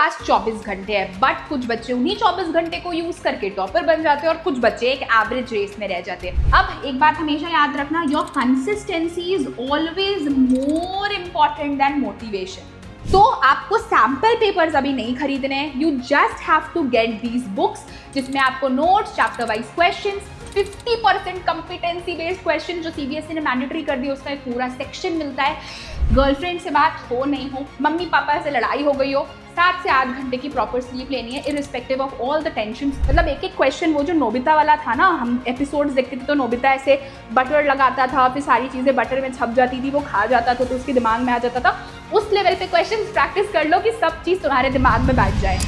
पास 24 घंटे है, बट कुछ बच्चे उन्हीं 24 घंटे को यूज करके टॉपर बन जाते हैं और कुछ बच्चे एक एवरेज रेस में रह जाते हैं। अब एक बात हमेशा याद रखना, your consistency is always more important than motivation. तो आपको सैम्पल पेपर्स अभी नहीं खरीदने हैं, you just have to get these books जिसमें आपको notes, chapter wise questions, 50% competency based question जो सीबीएसई ने मैंडेटरी कर दिया उसका एक पूरा सेक्शन मिलता है। गर्लफ्रेंड से बात हो नहीं हो, मम्मी पापा से लड़ाई हो गई हो, 7 से 8 घंटे की प्रॉपर स्लीप लेनी है irrespective of all the tension. मतलब एक एक क्वेश्चन, वो जो नोबिता वाला था ना, हम एपिसोड्स देखते थे तो नोबिता ऐसे बटर लगाता था, फिर सारी चीज़ें बटर में छप जाती थी, वो खा जाता था तो उसके दिमाग में आ जाता था। उस लेवल पे क्वेश्चन प्रैक्टिस कर लो कि सब चीज़ तुम्हारे दिमाग में बैठ जाए।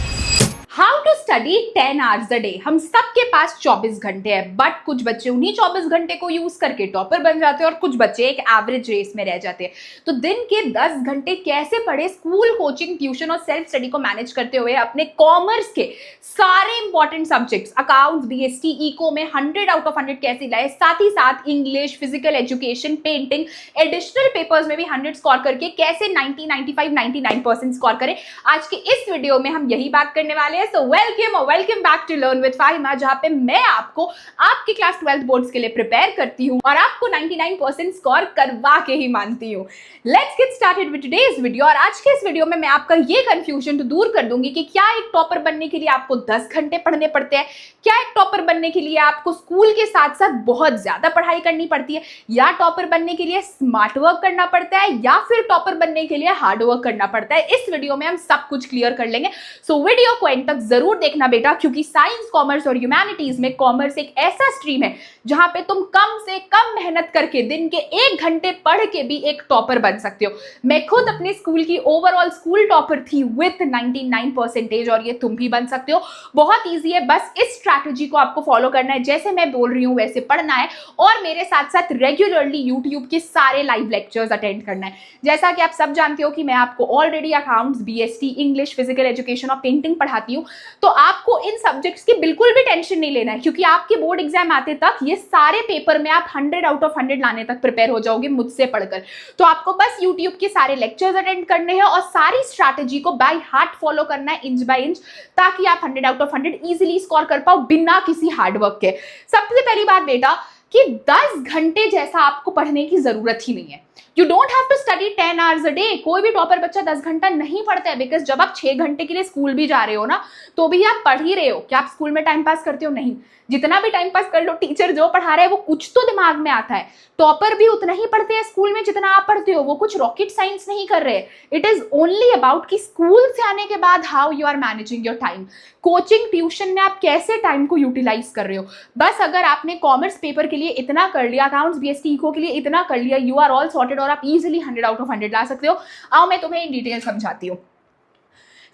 How to study 10 hours a day. हम सबके पास 24 घंटे हैं, बट कुछ बच्चे उन्हीं 24 घंटे को यूज करके टॉपर बन जाते हैं और कुछ बच्चे एक एवरेज रेस में रह जाते हैं। तो दिन के 10 घंटे कैसे पढ़े, स्कूल, कोचिंग, ट्यूशन और सेल्फ स्टडी को मैनेज करते हुए अपने कॉमर्स के सारे important subjects, accounts, BST, eco में 100 आउट ऑफ 100 कैसे लाए, साथ ही साथ English, physical education, painting, additional papers में भी 100 स्कोर करके कैसे 90, 95, 99% स्कोर करें। आज के इस वीडियो में हम यही बात करने वाले हैं। So welcome back to learn with Fahima, जहां पे मैं आपको आपके क्लास 12th बोर्ड्स के लिए प्रिपेयर करती हूं और आपको 99% स्कोर करवा के ही मानती हूं। Let's get started with today's video. और आज के इस वीडियो में मैं आपका ये कंफ्यूजन तो दूर कर दूंगी कि क्या एक टॉपर बनने के लिए आपको 10 घंटे पढ़ने पड़ते हैं, क्या एक टॉपर बनने के लिए आपको स्कूल के साथ साथ बहुत ज्यादा पढ़ाई करनी पड़ती है, या टॉपर बनने के लिए स्मार्ट वर्क करना पड़ता है, या फिर टॉपर बनने के लिए हार्ड वर्क करना पड़ता है। इस वीडियो में हम सब कुछ क्लियर कर लेंगे। सो वीडियो को एंड तक जरूर देखना बेटा, क्योंकि साइंस, कॉमर्स और ह्यूमैनिटीज में कॉमर्स एक ऐसा स्ट्रीम है जहां पे तुम कम से कम मेहनत करके दिन के 1 घंटे पढ़ के भी एक टॉपर बन सकते हो। मैं खुद अपने स्कूल की ओवरऑल स्कूल टॉपर थी विथ 99% और ये तुम भी बन सकते हो। बहुत ईजी है, बस इस स्ट्रैटेजी को आपको फॉलो करना है, जैसे मैं बोल रही हूं वैसे पढ़ना है और मेरे साथ साथ रेगुलरली यूट्यूब के सारे लाइव लेक्चर्स अटेंड करना है। जैसा कि आप सब जानते हो कि मैं आपको already accounts, BST, English, physical education और पेंटिंग पढ़ाती हूँ, तो आपको इन सब्जेक्ट्स की बिल्कुल भी टेंशन नहीं लेना है, क्योंकि आपके बोर्ड एग्जाम आते तक ये सारे पेपर में आप 100 आउट ऑफ 100 लाने तक प्रिपेयर हो जाओगे मुझसे पढ़कर। तो आपको बस यूट्यूब के सारे लेक्चर्स अटेंड करने हैं और सारी स्ट्रैटेजी को बाय हार्ट फॉलो करना है, इंच बाय इंच, ताकि आप 100 आउट ऑफ 100 इजीली स्कोर कर पाओ बिना किसी हार्डवर्क के। सबसे पहली बात बेटा कि 10 घंटे जैसा आपको पढ़ने की जरूरत ही नहीं है। You don't have to study 10 hours a day. कोई भी टॉपर बच्चा 10 घंटा नहीं पढ़ता है, बिकॉज जब आप 6 घंटे के लिए स्कूल भी जा रहे हो ना, तो भी आप पढ़ ही रहे हो। क्या आप स्कूल में टाइम पास करते हो? नहीं। जितना भी टाइम पास कर लो, टीचर जो पढ़ा रहा है वो कुछ तो दिमाग में आता है। टॉपर भी उतना ही पढ़ते हैं स्कूल में जितना आप पढ़ते हो, वो कुछ रॉकेट साइंस नहीं कर रहे। इट इज ओनली अबाउट कि स्कूल से आने के बाद how you are managing your time, coaching, tuition में आप कैसे टाइम को यूटिलाइज कर रहे हो। बस अगर आपने कॉमर्स पेपर के लिए इतना कर लिया, अकाउंट्स, बीएसटी, इको के लिए इतना कर लिया, यू आर ऑल सॉर्टेड और आप इजीली 100 आउट ऑफ 100 ला सकते हो। आओ मैं तुम्हें इन डिटेल समझाती हूँ।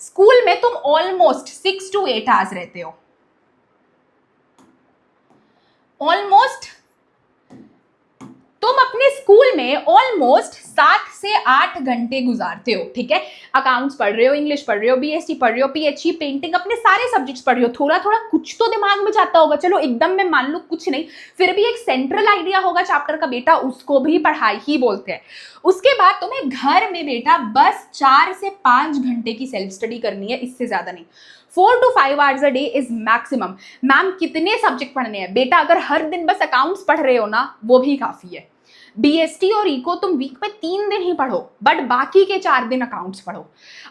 स्कूल में तुम ऑलमोस्ट 6 to 8 आवर्स रहते हो, ऑलमोस्ट। तुम अपने स्कूल में ऑलमोस्ट 7 से 8 घंटे गुजारते हो, ठीक है। अकाउंट्स पढ़ रहे हो, इंग्लिश पढ़ रहे हो, बीएसटी पढ़ रहे हो, पीएचई, पेंटिंग, अपने सारे सब्जेक्ट्स पढ़ रहे हो। थोड़ा थोड़ा कुछ तो दिमाग में जाता होगा, चलो एकदम में मान लो कुछ नहीं, फिर भी एक सेंट्रल आइडिया होगा चैप्टर का बेटा, उसको भी पढ़ाई ही बोलते हैं। उसके बाद तुम्हें घर में बेटा बस 4 से 5 घंटे की सेल्फ स्टडी करनी है, इससे ज्यादा नहीं। 4 to 5 hours a day is maximum. Ma'am कितने सब्जेक्ट पढ़ने हैं? बेटा अगर हर दिन बस अकाउंट्स पढ़ रहे हो ना, वो भी काफी है। बीएसटी और इको तुम वीक में 3 दिन ही पढ़ो, बट बाकी के 4 दिन अकाउंट्स पढ़ो।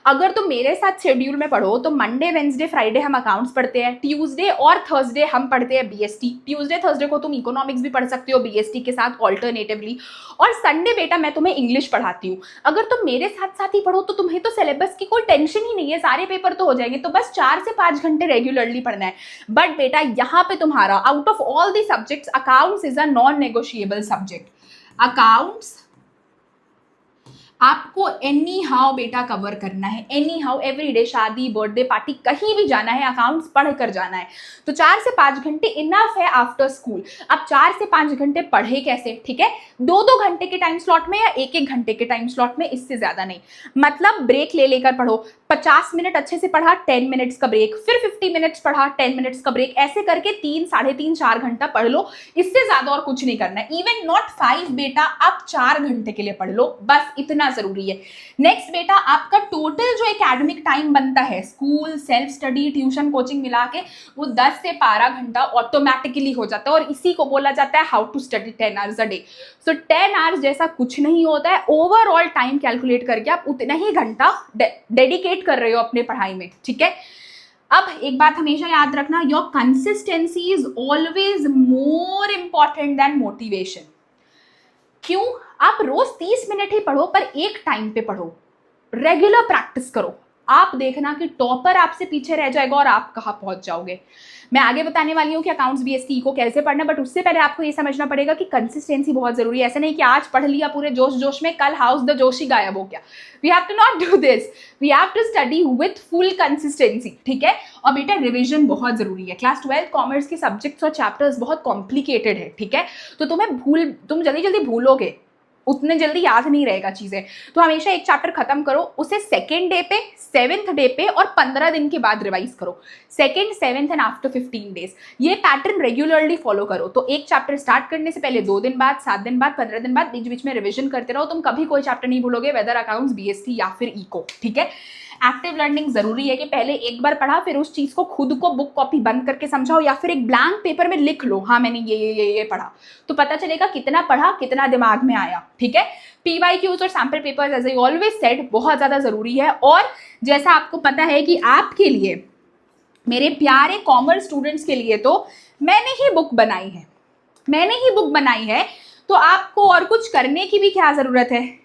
अगर तुम मेरे साथ शेड्यूल में पढ़ो तो मंडे, वेंसडे, फ्राइडे हम अकाउंट्स पढ़ते हैं, ट्यूसडे और थर्सडे हम पढ़ते हैं बीएसटी। ट्यूसडे, थर्सडे को तुम इकोनॉमिक्स भी पढ़ सकते हो बीएसटी के साथ ऑल्टरनेटिवली, और संडे बेटा मैं तुम्हें इंग्लिश पढ़ाती हूँ। अगर तुम मेरे साथ साथ ही पढ़ो तो तुम्हें तो सिलेबस की कोई टेंशन ही नहीं है, सारे पेपर तो हो जाएंगे। तो बस 4 से 5 घंटे रेगुलरली पढ़ना है। बट बेटा यहाँ पे तुम्हारा out of all the subjects accounts is a non negotiable subject. Accounts आपको एनी हाउ बेटा कवर करना है, एनी हाउ, एवरीडे, शादी, बर्थडे पार्टी, कहीं भी जाना है, अकाउंट्स पढ़ कर जाना है। तो 4 से 5 घंटे इनफ है आफ्टर स्कूल। अब 4 से 5 घंटे पढ़े कैसे, ठीक है, 2-2 घंटे के टाइम स्लॉट में या 1-1 घंटे के टाइम स्लॉट में, इससे ज्यादा नहीं। मतलब ब्रेक ले लेकर पढ़ो, 50 मिनट अच्छे से पढ़ा, 10 मिनट्स का ब्रेक, फिर 50 मिनट्स पढ़ा, 10 मिनट्स का ब्रेक, ऐसे करके 3, 3.5, 4 घंटा पढ़ लो। इससे ज्यादा और कुछ नहीं करना है। इवन नॉट 5 बेटा, आप 4 घंटे के लिए पढ़ लो, बस इतना कितना जरूरी है। नेक्स्ट बेटा, आपका टोटल जो एकेडमिक टाइम बनता है school, self study, tuition, coaching मिला के, वो 10 से 12 घंटा ऑटोमेटिकली हो जाता है, और इसी को बोला जाता है how to study 10 hours a day. So 10 hours जैसा कुछ नहीं होता है, ओवरऑल टाइम कैलकुलेट करके आप उतना ही घंटा डेडिकेट कर रहे हो अपने पढ़ाई में, ठीक है। अब एक बात हमेशा याद रखना, your consistency is always more important than motivation. क्यों? आप रोज 30 मिनट ही पढ़ो, पर एक टाइम पे पढ़ो, रेगुलर प्रैक्टिस करो, आप देखना कि टॉपर आपसे पीछे रह जाएगा और आप कहाँ पहुंच जाओगे। मैं आगे बताने वाली हूँ कि अकाउंट्स बीएसटी को कैसे पढ़ना, बट उससे पहले आपको ये समझना पड़ेगा कि कंसिस्टेंसी बहुत जरूरी है। ऐसे नहीं कि आज पढ़ लिया पूरे जोश जोश में, कल हाउस द जोशी गायब हो गया। We have to not do this, we have to study with full consistency, ठीक है। और बेटा रिविजन बहुत जरूरी है। क्लास 12 कॉमर्स के सब्जेक्ट्स और चैप्टर्स बहुत कॉम्प्लिकेटेड है, ठीक है, तो तुम जल्दी जल्दी भूलोगे, उतने जल्दी याद नहीं रहेगा चीजें। तो हमेशा एक चैप्टर खत्म करो, उसे सेकेंड डे पे, 7th डे पे और 15 दिन के बाद रिवाइज करो। 2nd, 7th and after 15 days, ये पैटर्न रेगुलरली फॉलो करो। तो एक चैप्टर स्टार्ट करने से पहले 2 दिन बाद, 7 दिन बाद, 15 दिन बाद बीच बीच में रिविजन करते रहो। तुम कभी कोई चैप्टर नहीं भूलोगे, वेदर अकाउंट्स, बीएसटी या फिर इको, ठीक है। एक्टिव लर्निंग जरूरी है कि पहले एक बार पढ़ा, फिर उस चीज को खुद को बुक कॉपी बंद करके समझाओ, या फिर एक ब्लैंक पेपर में लिख लो, हाँ मैंने ये पढ़ा, तो पता चलेगा कितना पढ़ा, कितना दिमाग में आया, ठीक है। पीवाईक्यूज और sample papers as I always said बहुत ज्यादा जरूरी है। और जैसा आपको पता है कि आपके लिए, मेरे प्यारे कॉमर्स स्टूडेंट्स के लिए, तो मैंने ही बुक बनाई है, तो आपको और कुछ करने की भी क्या जरूरत है।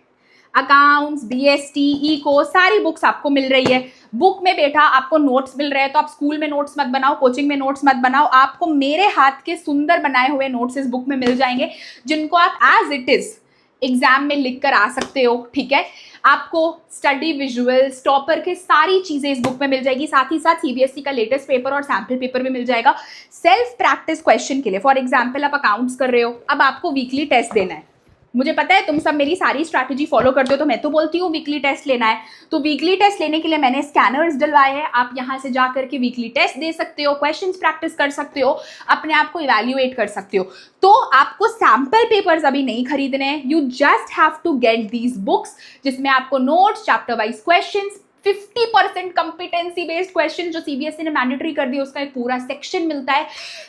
अकाउंट्स, बीएसटी, इको, सारी बुक्स आपको मिल रही है। बुक में बेटा आपको नोट्स मिल रहे हैं, तो आप स्कूल में नोट्स मत बनाओ, कोचिंग में नोट्स मत बनाओ, आपको मेरे हाथ के सुंदर बनाए हुए नोट्स इस बुक में मिल जाएंगे, जिनको आप एज इट इज एग्जाम में लिख कर आ सकते हो, ठीक है। आपको स्टडी विजुअल्स, टॉपर के सारी चीजें इस बुक में मिल जाएगी, साथ ही साथ सीबीएसई का लेटेस्ट पेपर और सैम्पल पेपर भी मिल जाएगा। सेल्फ प्रैक्टिस क्वेश्चन के लिए, फॉर एग्जाम्पल आप अकाउंट्स कर रहे हो, अब आपको वीकली टेस्ट देना है। मुझे पता है तुम सब मेरी सारी स्ट्रैटेजी फॉलो करते हो, तो मैं तो बोलती हूँ वीकली टेस्ट लेना है। तो वीकली टेस्ट लेने के लिए मैंने स्कैनर्स डलवाए हैं, आप यहाँ से जा करके वीकली टेस्ट दे सकते हो, क्वेश्चंस प्रैक्टिस कर सकते हो, अपने आप को इवैल्यूएट कर सकते हो। तो आपको सैम्पल पेपर्स अभी नहीं खरीदने हैं, you just have to get these books, जिसमें आपको notes, chapter wise questions, 50% competency based question जो सीबीएसई ने मैंडेटरी कर दिया, उसका एक पूरा सेक्शन मिलता है,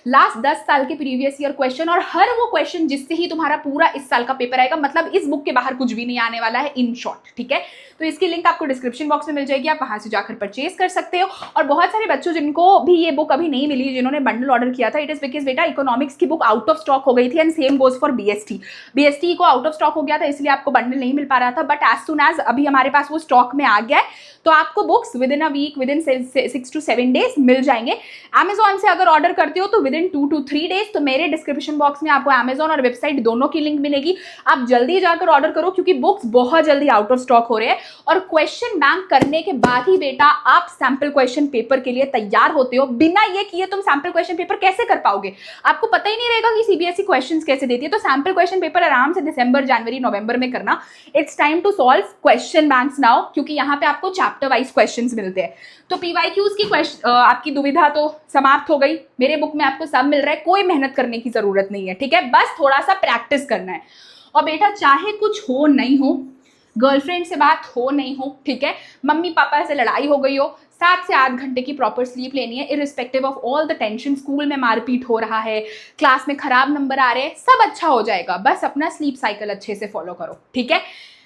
लास्ट 10 साल के प्रीवियस ईयर क्वेश्चन, और हर वो क्वेश्चन जिससे ही तुम्हारा पूरा इस साल का पेपर आएगा। मतलब इस बुक के बाहर कुछ भी नहीं आने वाला है, इन शॉर्ट, ठीक है। तो इसकी लिंक आपको डिस्क्रिप्शन बॉक्स में मिल जाएगी, आप वहां से जाकर परचेज कर सकते हो। और बहुत सारे बच्चों जिनको भी ये बुक अभी नहीं मिली, जिन्होंने बंडल ऑर्डर किया था, इट इज बिकॉज बेटा इकोनॉमिक्स की बुक आउट ऑफ स्टॉक हो गई थी, and same goes for BST को आउट ऑफ स्टॉक हो गया था, इसलिए आपको बंडल नहीं मिल पा रहा था। बट एज सुन एज अभी हमारे पास वो स्टॉक में आ गया है, तो आपको books within a week, within 6 to 7 days मिल जाएंगे। अमेजॉन से अगर ऑर्डर करते हो तो विद इन 2 to 3 डेज। तो मेरे डिस्क्रिप्शन बॉक्स में आपको अमेजॉन और वेबसाइट दोनों की लिंक मिलेगी, आप जल्दी जाकर ऑर्डर करो, क्योंकि बुक्स बहुत जल्दी आउट ऑफ स्टॉक हो रहे हैं। और क्वेश्चन बैंक करने के बाद ही बेटा आप सैंपल क्वेश्चन पेपर के लिए तैयार होते हो। बिना ये किए तुम सैंपल क्वेश्चन पेपर कैसे कर पाओगे, आपको पता ही नहीं रहेगा कि सीबीएसई क्वेश्चंस कैसे देती है। तो सैंपल क्वेश्चन पेपर आराम से दिसंबर, जनवरी, नवंबर में करना। It's time to solve question banks now, क्योंकि यहाँ पे आपको चैप्टर वाइज क्वेश्चंस मिलते हैं। तो पीवाईक्यूज की आपकी दुविधा तो समाप्त हो गई, मेरे बुक में आपको सब मिल रहा है, कोई मेहनत करने की जरूरत नहीं है, ठीक है, बस थोड़ा सा प्रैक्टिस करना है। और बेटा चाहे कुछ हो नहीं हो, गर्लफ्रेंड से बात हो नहीं हो, ठीक है, मम्मी पापा से लड़ाई हो गई हो, 7 से 8 घंटे की प्रॉपर स्लीप लेनी है, irrespective of all the tension, school में मारपीट हो रहा है, क्लास में खराब नंबर आ रहे हैं, सब अच्छा हो जाएगा, बस अपना स्लीप साइकिल अच्छे से फॉलो करो, ठीक है।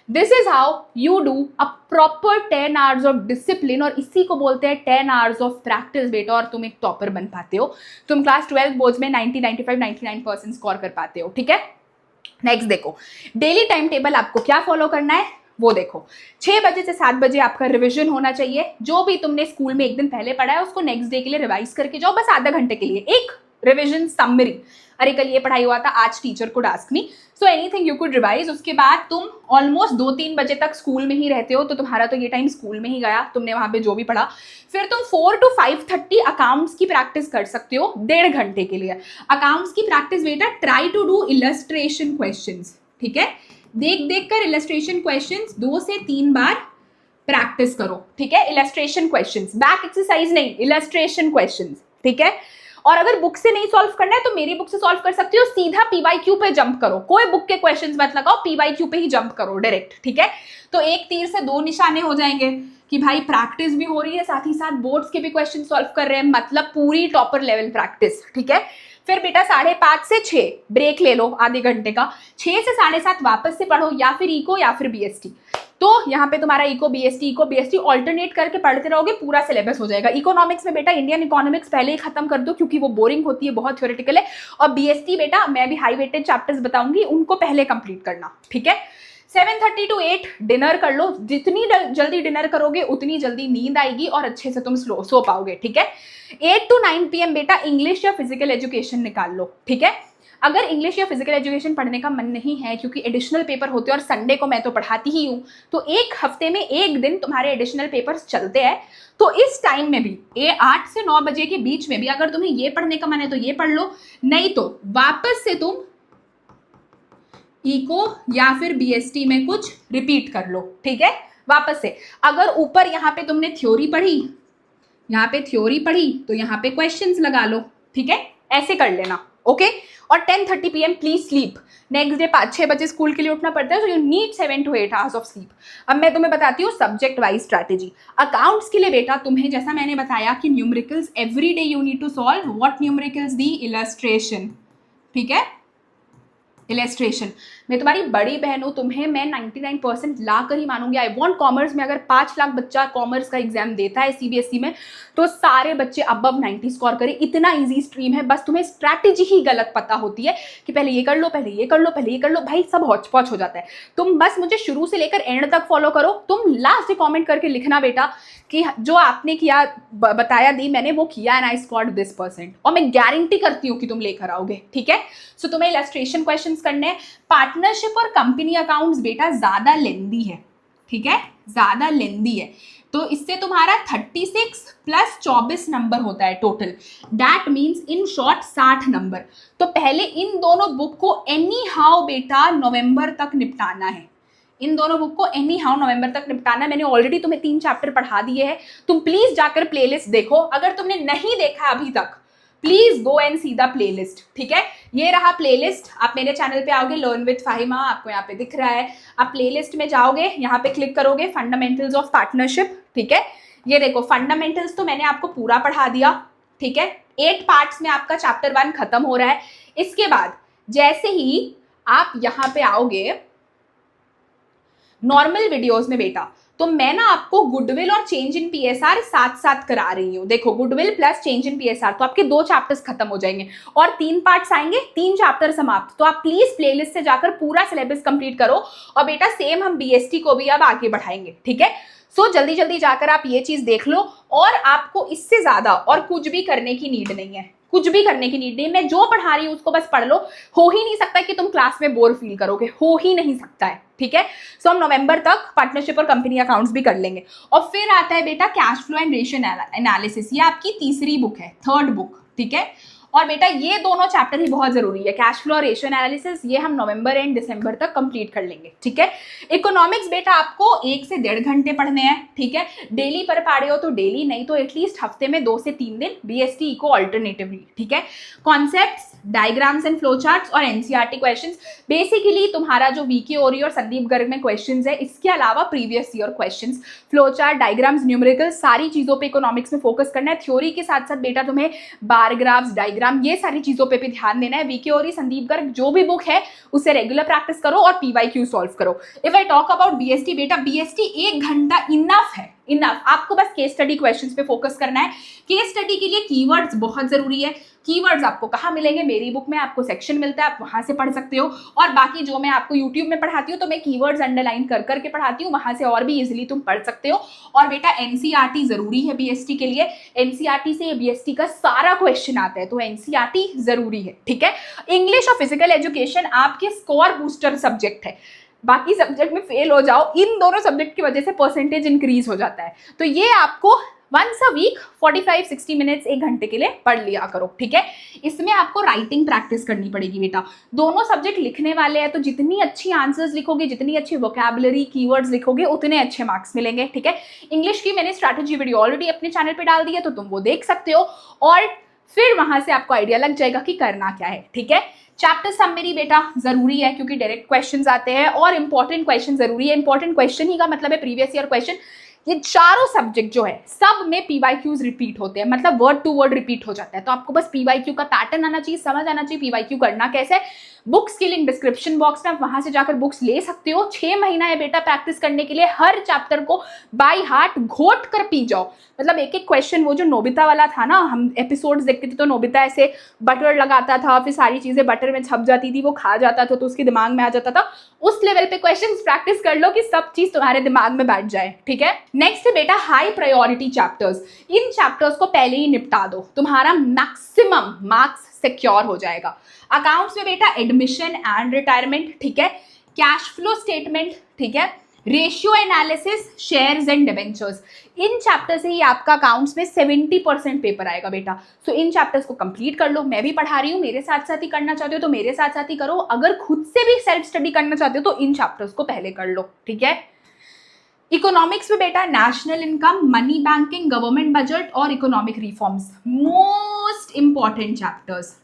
This is how you do a proper 10 hours of discipline, और इसी को बोलते हैं 10 आवर्स ऑफ प्रैक्टिस बेटा, और तुम एक टॉपर बन पाते हो, तुम क्लास 12 बोर्ड्स में 90, 95, 99% स्कोर कर पाते हो, ठीक है। नेक्स्ट देखो, डेली टाइम टेबल आपको क्या फॉलो करना है वो देखो। 6 बजे से 7 बजे आपका रिवीजन होना चाहिए, जो भी तुमने स्कूल में एक दिन पहले पढ़ा है उसको नेक्स्ट डे के लिए रिवाइज करके जाओ, बस आधा घंटे के लिए एक रिवीजन समरी, अरे कल ये पढ़ाई हुआ था, आज teacher could ask me, so anything you could revise. उसके बाद तुम ऑलमोस्ट 2-3 बजे तक स्कूल में ही रहते हो, तो तुम्हारा तो ये टाइम स्कूल में ही गया, तुमने वहां पे जो भी पढ़ा। फिर तुम 4 to 5:30 अकाउंट्स की प्रैक्टिस कर सकते हो 1.5 घंटे के लिए। अकाउंट्स की प्रैक्टिस बेटा try to do illustration questions, ठीक है, देख कर इलस्ट्रेशन क्वेश्चंस 2 से 3 बार प्रैक्टिस करो, ठीक है। इलस्ट्रेशन क्वेश्चंस, बैक एक्सरसाइज नहीं, इलस्ट्रेशन क्वेश्चंस, ठीक है। और अगर बुक से नहीं सॉल्व करना है तो मेरी बुक से सॉल्व कर सकते हो, सीधा पीवाईक्यू पे जंप करो, कोई बुक के क्वेश्चंस मत लगाओ, पीवाईक्यू पे ही जंप करो डायरेक्ट, ठीक है। तो एक तीर से दो निशाने हो जाएंगे कि भाई प्रैक्टिस भी हो रही है, साथ ही साथ बोर्ड्स के भी क्वेश्चन सॉल्व कर रहे हैं, मतलब पूरी टॉपर लेवल प्रैक्टिस, ठीक है। फिर बेटा 5:30 से 6 ब्रेक ले लो आधे घंटे का, 6 से 7:30 वापस से पढ़ो, या फिर इको या फिर बीएसटी। तो यहाँ पे तुम्हारा इको बीएसटी ऑल्टरनेट करके पढ़ते रहोगे, पूरा सिलेबस हो जाएगा। इकोनॉमिक्स में बेटा इंडियन इकोनॉमिक्स पहले ही खत्म कर दो क्योंकि वो बोरिंग होती है, बहुत थ्योरेटिकल है। और बीएसटी बेटा मैं भी हाई वेटेड चैप्टर्स बताऊंगी, उनको पहले कंप्लीट करना, ठीक है। 7:30 to 8 डिनर कर लो, जितनी जल्दी डिनर करोगे उतनी जल्दी नींद आएगी और अच्छे से तुम सो पाओगे, ठीक है। 8 to 9 PM बेटा इंग्लिश या फिजिकल एजुकेशन निकाल लो, ठीक है। अगर इंग्लिश या फिजिकल एजुकेशन पढ़ने का मन नहीं है क्योंकि एडिशनल पेपर होते हैं और संडे को मैं तो पढ़ाती ही हूँ, तो एक हफ्ते में एक दिन तुम्हारे एडिशनल पेपर्स चलते हैं, तो इस टाइम में भी 8 से 9 बजे के बीच में भी अगर तुम्हें ये पढ़ने का मन है तो ये पढ़ लो, नहीं तो वापस से तुम इको या फिर बीएसटी में कुछ रिपीट कर लो, ठीक है। वापस से अगर ऊपर यहाँ पे तुमने थ्योरी पढ़ी, यहाँ पे थ्योरी पढ़ी तो यहाँ पे क्वेश्चंस लगा लो, ठीक है, ऐसे कर लेना, ओके। और 10:30 PM please sleep, next day 5-6 बजे स्कूल के लिए उठना पड़ता है, so you need 7 to 8 hours of sleep. अब मैं तुम्हें बताती हूँ सब्जेक्ट वाइज स्ट्रैटेजी। अकाउंट्स के लिए बेटा तुम्हें जैसा मैंने बताया कि numericals every day you need to solve, what numericals the, illustration, ठीक है, इलेस्ट्रेशन। मैं तुम्हारी बड़ी बहन हूँ, तुम्हें मैं 99% ला कर ही मानूंगी। आई वॉन्ट कॉमर्स में अगर 5 लाख बच्चा कॉमर्स का एग्जाम देता है सीबीएसई में तो सारे बच्चे अबव 90 स्कोर करें, इतना इजी स्ट्रीम है। बस तुम्हें स्ट्रैटेजी ही गलत पता होती है कि पहले ये कर लो, पहले ये कर लो, पहले ये कर लो, भाई सब हौच पौच हो जाता है। तुम बस मुझे शुरू से लेकर एंड तक फॉलो करो। तुम लास्ट कॉमेंट करके लिखना बेटा कि जो आपने किया बताया दी मैंने वो किया एंड आई स्कोर्ड this %, और मैं गारंटी करती हूँ कि तुम लेकर आओगे, ठीक है। सो तुम्हें इलस्ट्रेशन क्वेश्चंस करने हैं। पार्टनरशिप और कंपनी अकाउंट्स बेटा ज्यादा लेंदी है, ठीक है, ज्यादा लेंदी है, तो इससे तुम्हारा 36 + 24 नंबर होता है total, that means in short 60 number. तो पहले इन दोनों बुक को एनी हाउ बेटा नवंबर तक निपटाना है, इन दोनों बुक को एनी हाउ नवंबर तक निपटाना है। मैंने ऑलरेडी तुम्हें 3 चैप्टर पढ़ा दिए हैं, तुम प्लीज जाकर प्लेलिस्ट देखो। अगर तुमने नहीं देखा अभी तक please go and see the playlist, ठीक है। ये रहा प्लेलिस्ट, आप मेरे चैनल पे आओगे लर्न विद फाहिमा, आपको यहाँ पे दिख रहा है, आप प्लेलिस्ट में जाओगे, यहाँ पे क्लिक करोगे फंडामेंटल्स ऑफ पार्टनरशिप, ठीक है। ये देखो फंडामेंटल्स तो मैंने आपको पूरा पढ़ा दिया, ठीक है। 8 पार्ट्स में आपका चैप्टर 1 खत्म हो रहा है। इसके बाद जैसे ही आप यहाँ पे आओगे नॉर्मल वीडियोस में बेटा, तो मैं ना आपको गुडविल और चेंज इन पीएसआर साथ साथ करा रही हूँ। देखो goodwill plus change in PSR, तो आपके 2 चैप्टर्स खत्म हो जाएंगे और 3 पार्ट्स आएंगे, 3 चैप्टर समाप्त। तो आप प्लीज प्लेलिस्ट से जाकर पूरा सिलेबस कंप्लीट करो। और बेटा सेम हम बीएसटी को भी अब आगे बढ़ाएंगे, ठीक है। सो जल्दी जल्दी जाकर आप ये चीज देख लो, और आपको इससे ज्यादा और कुछ भी करने की नीड नहीं है, कुछ भी करने की नीड नहीं। मैं जो पढ़ा रही हूँ उसको बस पढ़ लो। हो ही नहीं सकता कि तुम क्लास में बोर फील करोगे, हो ही नहीं सकता है, ठीक है। सो हम नवंबर तक पार्टनरशिप और कंपनी अकाउंट्स भी कर लेंगे। और फिर आता है बेटा cash flow and ratio analysis, ये आपकी तीसरी बुक है, 3rd बुक, ठीक है। और बेटा ये दोनों चैप्टर ही बहुत जरूरी है, कैश फ्लो और रेशियो एनालिसिस, ये हम नवंबर एंड दिसंबर तक कंप्लीट कर लेंगे, ठीक है। इकोनॉमिक्स बेटा आपको 1 से 1.5 घंटे पढ़ने हैं, ठीक है। डेली पढ़ पा रहे हो तो डेली, नहीं तो एटलीस्ट हफ्ते में 2 से 3 दिन बीएसटी इको अल्टरनेटिवली, ठीक है। Concepts, diagrams and flow charts और एनसीईआरटी क्वेश्चंस, बेसिकली तुम्हारा जो वीके ओरी और संदीप गर्ग में क्वेश्चंस है, इसके अलावा previous year questions, flow chart, diagrams, numericals, सारी चीजों पे इकोनॉमिक्स में फोकस करना है। थ्योरी के साथ साथ बेटा तुम्हें बार ग्राफ्स, डायग्राम, ये सारी चीजों पे भी ध्यान देना है। वीके ओरी, संदीप गर्ग जो भी बुक है उससे रेगुलर प्रैक्टिस करो और पीवाईक्यू सॉल्व करो। If I talk about BST बेटा, बीएसटी 1 घंटा इनफ है, इनफ। आपको बस केस स्टडी क्वेश्चंस पे फोकस करना है। केस स्टडी के लिए कीवर्ड्स बहुत जरूरी है। कीवर्ड्स आपको कहाँ मिलेंगे? मेरी बुक में आपको सेक्शन मिलता है, आप वहां से पढ़ सकते हो। और बाकी जो मैं आपको यूट्यूब में पढ़ाती हूँ तो मैं कीवर्ड्स अंडरलाइन कर करके पढ़ाती हूँ, वहां से और भी इजीली तुम पढ़ सकते हो। और बेटा एनसीईआरटी जरूरी है बीएसटी के लिए, एनसीईआरटी से बीएसटी का सारा क्वेश्चन आता है, तो एनसीईआरटी जरूरी है, ठीक है। इंग्लिश और फिजिकल एजुकेशन आपके स्कोर बूस्टर सब्जेक्ट है। बाकी सब्जेक्ट में फेल हो जाओ, इन दोनों सब्जेक्ट की वजह से परसेंटेज इंक्रीज हो जाता है। तो ये आपको वंस अ वीक 45-60 मिनट्स, 1 घंटे के लिए पढ़ लिया करो, ठीक है। इसमें आपको राइटिंग प्रैक्टिस करनी पड़ेगी बेटा। दोनों सब्जेक्ट लिखने वाले हैं, तो जितनी अच्छी आंसर्स लिखोगे, जितनी अच्छी वोकैबुलरी, कीवर्ड्स लिखोगे, उतने अच्छे मार्क्स मिलेंगे, ठीक है। इंग्लिश की मैंने स्ट्रैटेजी वीडियो ऑलरेडी अपने चैनल पे डाल दी है, तो तुम वो देख सकते हो। और फिर वहां से आपको आइडिया लग जाएगा कि करना क्या है, ठीक है। चैप्टर समरी बेटा जरूरी है क्योंकि डायरेक्ट क्वेश्चंस आते हैं और इंपॉर्टेंट क्वेश्चन जरूरी है। इंपॉर्टेंट क्वेश्चन ही का मतलब है प्रीवियस ईयर क्वेश्चन। ये चारों सब्जेक्ट जो है सब में पीवाईक्यूज रिपीट होते हैं, मतलब वर्ड टू वर्ड रिपीट हो जाता है। तो आपको बस पीवाईक्यू का पैटर्न आना चाहिए, समझ आना चाहिए पीवाईक्यू करना कैसे है। बुक्स की लिंक डिस्क्रिप्शन बॉक्स में, आप वहां से जाकर बुक्स ले सकते हो। 6 महीना है बेटा प्रैक्टिस करने के लिए, हर चैप्टर को बाय हार्ट घोट कर पी जाओ। मतलब एक एक क्वेश्चन, वो जो नोबिता वाला था ना, हम एपिसोड्स देखते थे तो नोबिता ऐसे बटर लगाता था, फिर सारी चीजें बटर में छप जाती थी, वो खा जाता था तो उसके दिमाग में आ जाता था। उस लेवल पे क्वेश्चंस प्रैक्टिस कर लो कि सब चीज तुम्हारे दिमाग में बैठ जाए, ठीक है। नेक्स्ट है बेटा हाई प्रायोरिटी चैप्टर्स। इन चैप्टर्स को पहले ही निपटा दो, तुम्हारा मैक्सिमम मार्क्स सिक्योर हो जाएगा। अकाउंट्स में बेटा एडमिशन एंड रिटायरमेंट, ठीक है। कैश फ्लो स्टेटमेंट, ठीक है। Ratio analysis, shares and debentures, in chapter से ही आपका अकाउंट्स में 70% पेपर आएगा बेटा। सो इन चैप्टर्स को कंप्लीट कर लो। मैं भी पढ़ा रही हूँ, मेरे साथ साथ ही करना चाहते हो तो मेरे साथ साथ ही करो। अगर खुद से भी सेल्फ स्टडी करना चाहते हो तो इन चैप्टर्स को पहले कर लो, ठीक है। इकोनॉमिक्स में बेटा national income, money banking, government budget और economic reforms, most important chapters.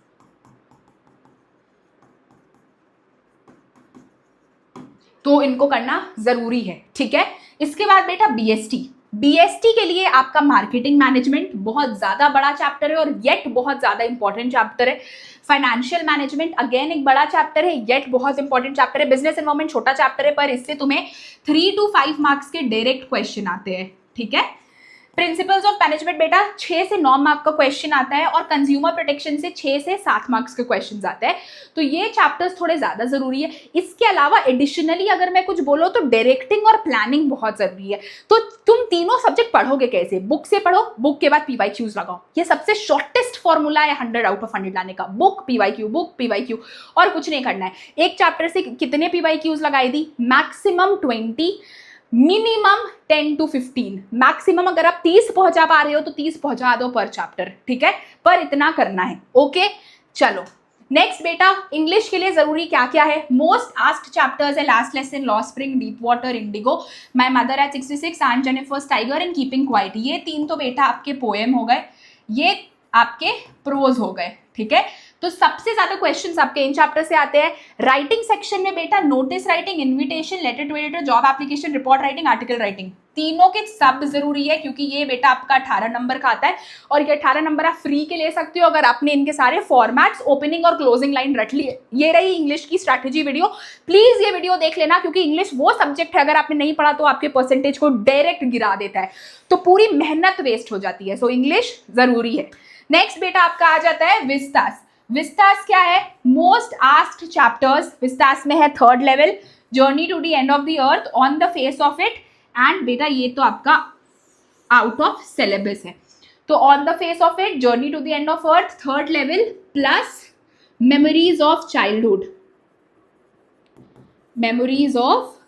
तो इनको करना जरूरी है, ठीक है। इसके बाद बेटा बीएसटी। बीएसटी के लिए आपका मार्केटिंग मैनेजमेंट बहुत ज्यादा बड़ा चैप्टर है और येट बहुत ज्यादा इंपॉर्टेंट चैप्टर है। फाइनेंशियल मैनेजमेंट अगेन एक बड़ा चैप्टर है, येट बहुत इंपॉर्टेंट चैप्टर है। बिजनेस एनवायरनमेंट छोटा चैप्टर है पर इससे तुम्हें 3 to 5 मार्क्स के डायरेक्ट क्वेश्चन आते हैं, ठीक है। प्रिंसिपल्स ऑफ मैनेजमेंट बेटा 6 से 9 मार्क का क्वेश्चन आता है और कंज्यूमर प्रोटेक्शन से 6 से 7 मार्क्स के क्वेश्चन आते हैं। तो ये चैप्टर्स थोड़े ज्यादा जरूरी है। इसके अलावा एडिशनली अगर मैं कुछ बोलो तो डायरेक्टिंग और प्लानिंग बहुत जरूरी है। तो तुम तीनों सब्जेक्ट पढ़ोगे कैसे? बुक से पढ़ो, बुक के बाद पीवाईक्यूज लगाओ। ये सबसे शॉर्टेस्ट फॉर्मूला है 100 आउट ऑफ 100 लाने का। बुक पीवाईक्यू और कुछ नहीं करना है। एक चैप्टर से कितने पीवाईक्यूज लगाई दी? Maximum 20, minimum 10 to 15। मैक्सिमम अगर आप 30 पहुंचा पा रहे हो तो 30 पहुंचा दो पर चैप्टर, ठीक है, पर इतना करना है, ओके। चलो नेक्स्ट बेटा इंग्लिश के लिए जरूरी क्या क्या है? मोस्ट आस्क्ड चैप्टर्स है last lesson, law spring, deep water, Indigo, my mother eight 66, and Jennifer's tiger and keeping quiet. ये 3 तो बेटा आपके पोएम हो गए, ये आपके प्रोज हो गए, ठीक है। तो सबसे ज्यादा क्वेश्चंस आपके इन चैप्टर से आते हैं। राइटिंग सेक्शन में बेटा notice writing, invitation, letter to editor, job application, report writing, article writing, तीनों के सब जरूरी है क्योंकि ये बेटा आपका 18 नंबर का आता है और ये 18 नंबर आप फ्री के ले सकते हो अगर आपने इनके सारे फॉर्मेट्स, ओपनिंग और क्लोजिंग लाइन रट लिए। ये रही इंग्लिश की स्ट्रैटेजी वीडियो, प्लीज ये वीडियो देख लेना क्योंकि इंग्लिश वो सब्जेक्ट है अगर आपने नहीं पढ़ा तो आपके परसेंटेज को डायरेक्ट गिरा देता है, तो पूरी मेहनत वेस्ट हो जाती है। सो इंग्लिश जरूरी है। नेक्स्ट बेटा आपका आ जाता है विस्तास। विस्तास क्या है? मोस्ट आस्क्ड चैप्टर्स विस्तास में है 3rd level, journey to the end of the earth, on the face of it, and बेटा ये तो आपका आउट ऑफ सिलेबस है। तो on the face of it, journey to the end of earth 3rd level, plus memories of childhood, memories of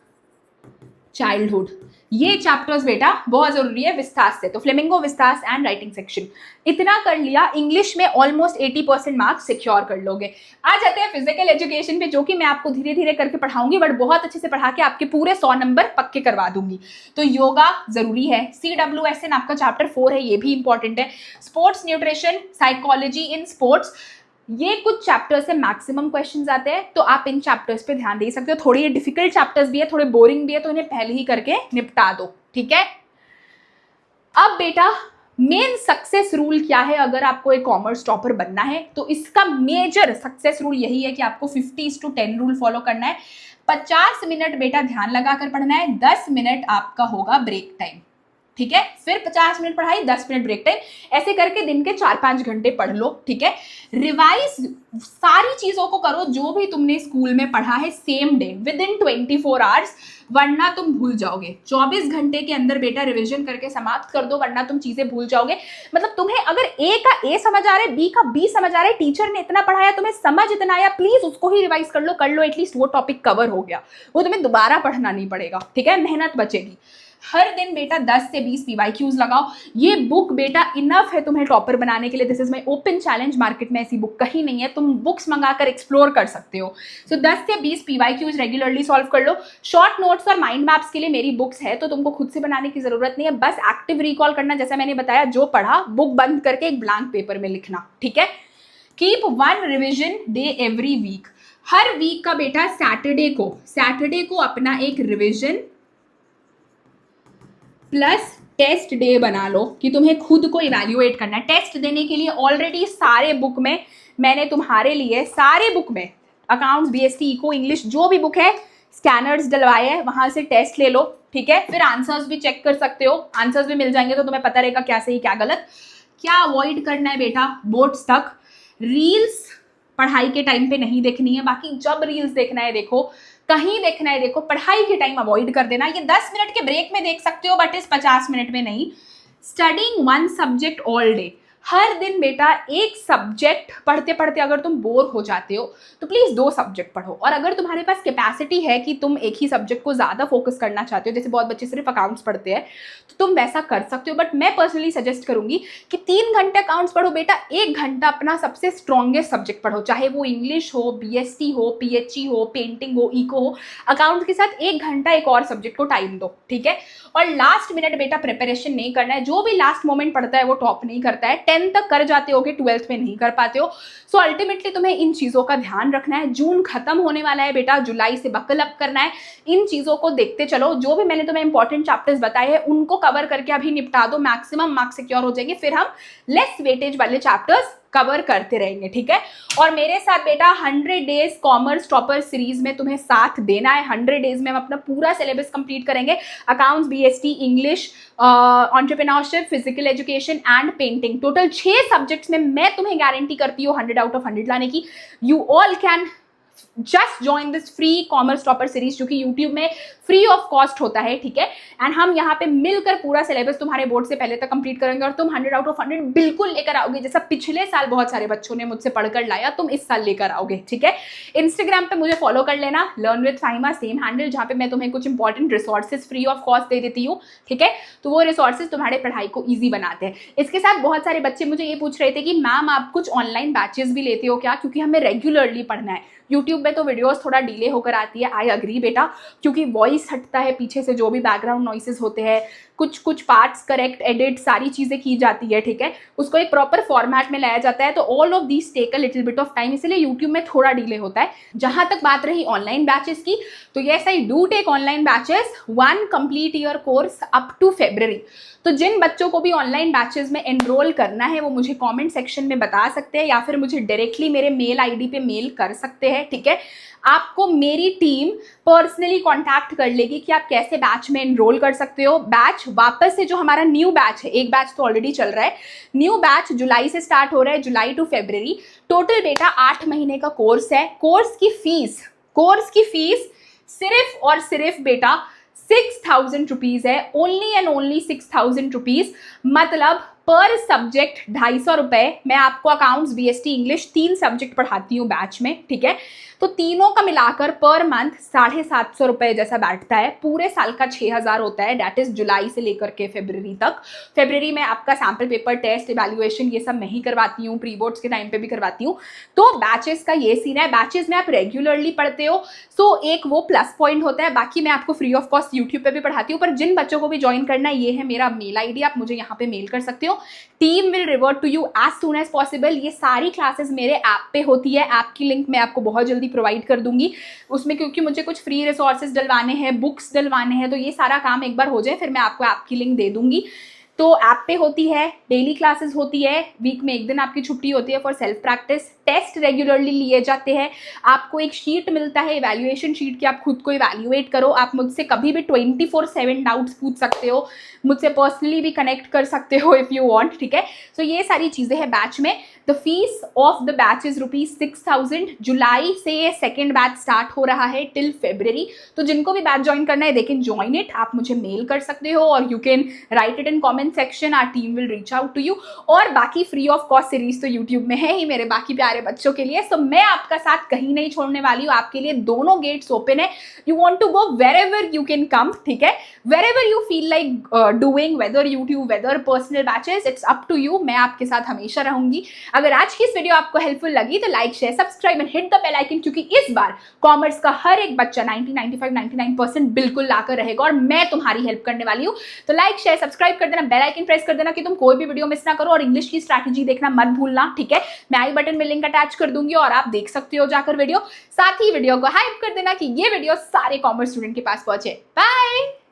childhood, ये chapters बेटा बहुत जरूरी है विस्तास से। तो Flamingo, Vistas and writing section, इतना कर लिया, इंग्लिश में ऑलमोस्ट 80% मार्क्स सिक्योर कर लोगे। आ जाते हैं फिजिकल एजुकेशन पे, जो कि मैं आपको धीरे धीरे करके पढ़ाऊंगी बट बहुत अच्छे से पढ़ा के आपके पूरे 100 नंबर पक्के करवा दूंगी। तो योगा जरूरी है। CWSN आपका चैप्टर 4 है, ये भी इंपॉर्टेंट है। Sports nutrition, psychology in sports, ये कुछ चैप्टर्स से मैक्सिमम क्वेश्चंस आते हैं तो आप इन चैप्टर्स पे ध्यान दे सकते हो। थोड़ी ये डिफिकल्ट चैप्टर्स भी है, थोड़े बोरिंग भी है, तो इन्हें पहले ही करके निपटा दो, ठीक है। अब बेटा मेन सक्सेस रूल क्या है अगर आपको एक कॉमर्स टॉपर बनना है? तो इसका मेजर सक्सेस रूल यही है कि आपको 50:10 रूल फॉलो करना है। 50 मिनट बेटा ध्यान लगाकर पढ़ना है, 10 मिनट आपका होगा ब्रेक टाइम, ठीक है। फिर 50 मिनट पढ़ाई, 10 मिनट ब्रेक टाइम, ऐसे करके दिन के 4-5 घंटे पढ़ लो, ठीक है। रिवाइज सारी चीजों को करो जो भी तुमने स्कूल में पढ़ा है same day, with in 24 hours, वरना तुम भूल जाओगे। 24 घंटे के अंदर बेटा रिवीजन करके समाप्त कर दो, वरना तुम चीजें भूल जाओगे। मतलब तुम्हें अगर ए का ए समझ आ रहा है, बी का बी समझ आ रहा है, टीचर ने इतना पढ़ाया, तुम्हें समझ इतना आया, प्लीज उसको ही रिवाइज कर लो, एटलीस्ट वो टॉपिक कवर हो गया, वो तुम्हें दोबारा पढ़ना नहीं पड़ेगा, ठीक है, मेहनत बचेगी। हर दिन बेटा 10 से 20 PYQs लगाओ। ये बुक बेटा इनफ है तुम्हें टॉपर बनाने के लिए। This is my open challenge, market में ऐसी बुक कहीं नहीं है, तुम बुक्स मंगाकर एक्सप्लोर कर सकते हो। सो 10 से 20 PYQs रेगुलरली सॉल्व कर लो। शॉर्ट नोट्स और माइंड मैप्स के लिए मेरी बुक्स है, तो तुमको खुद से बनाने की जरूरत नहीं है, बस एक्टिव रिकॉल करना, जैसा मैंने बताया, जो पढ़ा बुक बंद करके एक ब्लैंक पेपर में लिखना, ठीक है। Keep 1 revision day every week. हर वीक का बेटा सैटरडे को अपना एक रिविजन प्लस टेस्ट डे बना लो कि तुम्हें खुद को इवैल्यूएट करना है। टेस्ट देने के लिए ऑलरेडी सारे बुक में मैंने तुम्हारे लिए, सारे बुक में अकाउंट्स, BST, इको, इंग्लिश, जो भी बुक है स्कैनर्स डलवाए हैं, वहां से टेस्ट ले लो, ठीक है। फिर आंसर्स भी चेक कर सकते हो, आंसर्स भी मिल जाएंगे तो तुम्हें पता रहेगा क्या सही क्या गलत। क्या अवॉइड करना है बेटा बोर्ड्स तक? रील्स पढ़ाई के टाइम पे नहीं देखनी है, बाकी जब रील्स देखना है देखो, कहीं देखना है देखो, पढ़ाई के टाइम अवॉइड कर देना। ये 10 मिनट के ब्रेक में देख सकते हो, बट इस 50 मिनट में नहीं। Studying 1 subject all day. हर दिन बेटा एक सब्जेक्ट पढ़ते पढ़ते अगर तुम बोर हो जाते हो तो प्लीज़ 2 सब्जेक्ट पढ़ो। और अगर तुम्हारे पास कैपेसिटी है कि तुम एक ही सब्जेक्ट को ज़्यादा फोकस करना चाहते हो, जैसे बहुत बच्चे सिर्फ अकाउंट्स पढ़ते हैं, तो तुम वैसा कर सकते हो। बट मैं पर्सनली सजेस्ट करूंगी कि 3 घंटे अकाउंट्स पढ़ो बेटा, 1 घंटा अपना सबसे स्ट्रॉन्गेस्ट सब्जेक्ट पढ़ो, चाहे वो इंग्लिश हो, BST हो, PHE हो, पेंटिंग हो, इको हो। अकाउंट्स के साथ 1 घंटा एक और सब्जेक्ट को टाइम दो, ठीक है। और लास्ट मिनट बेटा प्रिपरेशन नहीं करना है। जो भी लास्ट मोमेंट पढ़ता है वो टॉप नहीं करता है। 10 तक कर जाते हो कि 12th में नहीं कर पाते हो। सो अल्टीमेटली तुम्हें इन चीज़ों का ध्यान रखना है। जून खत्म होने वाला है बेटा, जुलाई से बकल अप करना है। इन चीज़ों को देखते चलो। जो भी मैंने तुम्हें इंपॉर्टेंट चैप्टर्स बताए हैं उनको कवर करके अभी निपटा दो, मैक्सिमम मार्क्स सिक्योर हो जाएंगे। फिर हम लेस वेटेज वाले चैप्टर्स कवर करते रहेंगे, ठीक है। और मेरे साथ बेटा 100 डेज कॉमर्स टॉपर सीरीज में तुम्हें साथ देना है। 100 डेज में हम अपना पूरा सिलेबस कंप्लीट करेंगे। Accounts, BST, English, entrepreneurship, physical education and painting, total 6 subjects में मैं तुम्हें गारंटी करती हूँ 100 आउट ऑफ 100 लाने की। You all can just join this free commerce topper series, जो कि यूट्यूब में फ्री ऑफ कॉस्ट होता है, ठीक है। एंड हम यहाँ पे मिलकर पूरा सिलेबस तुम्हारे बोर्ड से पहले तक कंप्लीट करेंगे और तुम 100 आउट ऑफ 100 बिल्कुल लेकर आओगे, जैसा पिछले साल बहुत सारे बच्चों ने मुझसे पढ़कर लाया, तुम इस साल लेकर आओगे, ठीक है। इंस्टाग्राम पे मुझे फॉलो कर लेना, learn with Fahima, same handle, जहाँ पे मैं तुम्हें कुछ important resources free of cost दे देती हूँ, ठीक है। तो वो रिसोर्सेज तुम्हारे पढ़ाई को ईजी बनाते हैं। इसके साथ बहुत सारे बच्चे मुझे ये पूछ रहे थे कि मैम आप कुछ ऑनलाइन बैचेस भी लेते हो क्या, क्योंकि हमें रेगुलरली पढ़ना है। यूट्यूब में तो वीडियोस थोड़ा डिले होकर आती है, आई अग्री बेटा, क्योंकि वॉइस हटता है, पीछे से जो भी बैकग्राउंड नॉइसेस होते हैं, कुछ पार्ट्स करेक्ट, एडिट, सारी चीज़ें की जाती है, ठीक है। उसको एक प्रॉपर फॉर्मेट में लाया जाता है, तो all of these take a little bit of time, इसलिए यूट्यूब में थोड़ा डिले होता है। जहाँ तक बात रही ऑनलाइन बैचेस की, तो yes I do take online batches, 1 complete year course up to February। तो जिन बच्चों को भी ऑनलाइन बैचेस में एनरोल करना है वो मुझे कमेंट सेक्शन में बता सकते हैं, या फिर मुझे डायरेक्टली मेरे मेल ID पे मेल कर सकते हैं, ठीक है। आपको मेरी टीम पर्सनली कांटेक्ट कर लेगी कि आप कैसे बैच में एनरोल कर सकते हो। बैच वापस से, जो हमारा न्यू बैच है, एक बैच तो ऑलरेडी चल रहा है, न्यू बैच जुलाई से स्टार्ट हो रहा है, जुलाई टू February। टोटल बेटा 8 महीने का कोर्स है। कोर्स की फीस सिर्फ और सिर्फ बेटा 6,000 रुपीज है, ओनली एंड ओनली 6,000 रुपीज। मतलब पर सब्जेक्ट 250 रुपए। मैं आपको अकाउंट्स, BST, इंग्लिश 3 सब्जेक्ट पढ़ाती हूँ बैच में, ठीक है। तो तीनों का मिलाकर पर मंथ 750 रुपए जैसा बैठता है। पूरे साल का 6,000 होता है, दैट इज जुलाई से लेकर के February तक। February में आपका सैम्पल पेपर, टेस्ट, इवैल्यूएशन, ये सब मैं ही करवाती हूँ, प्री बोर्ड्स के टाइम पे भी करवाती हूँ। तो बैचेस का ये सीन है। बैचेस में आप रेगुलरली पढ़ते हो, सो एक वो प्लस पॉइंट होता है। बाकी मैं आपको फ्री ऑफ कॉस्ट यूट्यूब पे भी पढ़ाती हूँ, पर जिन बच्चों को भी ज्वाइन करना है, ये है मेरा मेल ID, आप मुझे यहाँ पे मेल कर सकते हो। Team will revert to you as soon as possible. ये सारी क्लासेस मेरे ऐप पे होती है, ऐप की लिंक मैं आपको बहुत जल्दी प्रोवाइड कर दूंगी उसमें, क्योंकि मुझे कुछ फ्री रिसोर्सेज डलवाने हैं, बुक्स डलवाने हैं, तो ये सारा काम एक बार हो जाए फिर मैं आपको ऐप की लिंक दे दूंगी। तो ऐप पे होती है, डेली क्लासेस होती है, वीक में 1 दिन आपकी छुट्टी होती है for self practice. Test regularly लिए जाते हैं। आपको एक शीट मिलता है, इवैल्यूएशन शीट, कि आप खुद को इवैल्यूएट करो। आप मुझसे कभी भी 24/7 डाउट्स पूछ सकते हो, मुझसे पर्सनली भी कनेक्ट कर सकते हो इफ़ यू वांट, ठीक है। सो ये सारी चीज़ें हैं बैच में। The fees of the batch is ₹6,000। जुलाई से ये सेकेंड बैच स्टार्ट हो रहा है टिल February। तो जिनको भी बैच ज्वाइन करना है दे कैन ज्वाइन इट। आप मुझे मेल कर सकते हो और you can write it in comment section, our team will reach out to you. और बाकी फ्री ऑफ कॉस्ट सीरीज तो यूट्यूब में है ही मेरे बाकी प्यारे बच्चों के लिए। सो मैं आपका साथ कहीं नहीं छोड़ने वाली हूँ, आपके लिए दोनों गेट्स ओपन है। You want to go wherever you can come, ठीक है, wherever you feel like doing, whether YouTube whether personal batches, it's up to you. मैं आपके साथ हमेशा रहूंगी। अगर आज की इस वीडियो आपको हेल्पफुल लगी तो like share subscribe and hit the bell icon, क्योंकि इस बार कॉमर्स का हर एक बच्चा 99% बिल्कुल लाकर रहेगा और मैं तुम्हारी हेल्प करने वाली हूँ। तो लाइक शेयर सब्सक्राइब कर देना, बेल आइकन प्रेस कर देना कि तुम कोई भी वीडियो मिस ना करो। और इंग्लिश की स्ट्रैटेजी देखना मत भूलना, ठीक है। मैं आई बटन में लिंक अटैच कर दूंगी और आप देख सकते हो जाकर वीडियो। साथ ही वीडियो को हाइप कर देना कि ये वीडियो सारे कॉमर्स स्टूडेंट के पास पहुंचे। बाय।